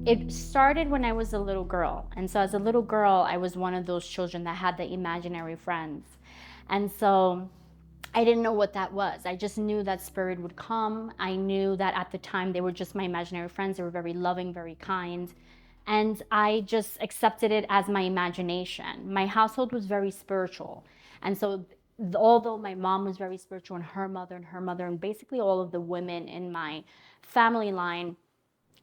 It started when I was a little girl. And so as a little girl, I was one of those children that had the imaginary friends. And so I didn't know what that was. I just knew that spirit would come. I knew that at the time they were just my imaginary friends. They were very loving, very kind. And I just accepted it as my imagination. My household was very spiritual. And so although my mom was very spiritual and her mother, and basically all of the women in my family line,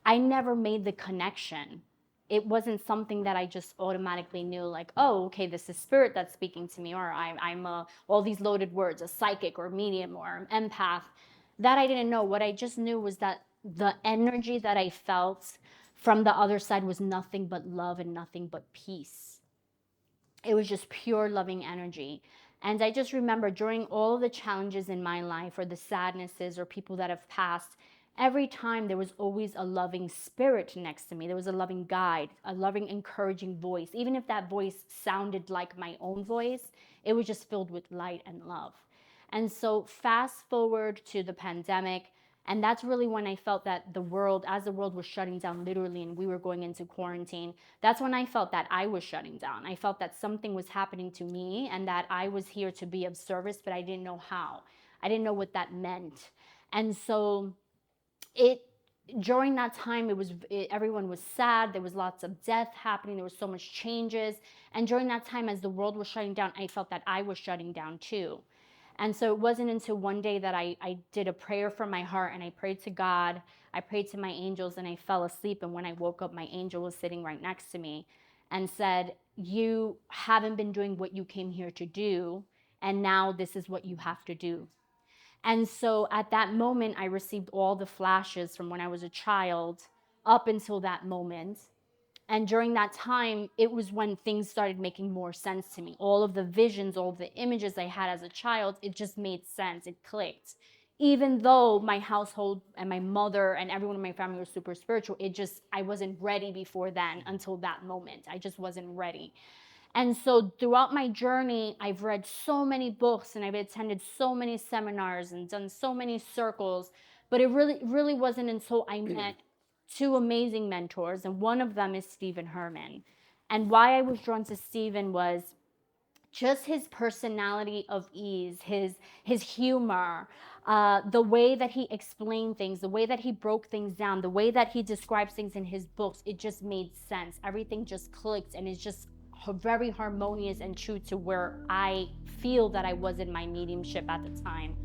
I never made the connection. It wasn't something that I just automatically knew, like, oh, okay, this is spirit that's speaking to me, or I'm all these loaded words, a psychic or medium or empath. That I didn't know. What I just knew was that the energy that I felt from the other side was nothing but love and nothing but peace. It was just pure loving energy. And I just remember during all of the challenges in my life, or the sadnesses, or people that have passed, every time there was always a loving spirit next to me. There was a loving guide, a loving, encouraging voice. Even if that voice sounded like my own voice, it was just filled with light and love. And so, fast forward to the pandemic, and that's really when I felt that the world, as the world was shutting down literally and we were going into quarantine, that's when I felt that I was shutting down. I felt that something was happening to me and that I was here to be of service, but I didn't know how. I didn't know what that meant. And so it during that time everyone was sad. There was lots of death happening. There was so much changes. And during that time, as the world was shutting down, I felt that I was shutting down too. And so it wasn't until one day that I did a prayer from my heart, and I prayed to God. I prayed to my angels, and I fell asleep. And when I woke up, my angel was sitting right next to me and said, you haven't been doing what you came here to do, and now this is what you have to do. And so at that moment, I received all the flashes from when I was a child up until that moment. And during that time, it was when things started making more sense to me. All of the visions, all of the images I had as a child, it just made sense. It clicked. Even though my household and my mother and everyone in my family was super spiritual, I wasn't ready before then until that moment. I just wasn't ready. And so throughout my journey, I've read so many books and I've attended so many seminars and done so many circles, but it really wasn't until I met two amazing mentors, and one of them is Stephen Hermann. And why I was drawn to Stephen was just his personality of ease, his humor, the way that he explained things, the way that he broke things down, the way that he describes things in his books. It just made sense. Everything just clicked, and it's just very harmonious and true to where I feel that I was in my mediumship at the time.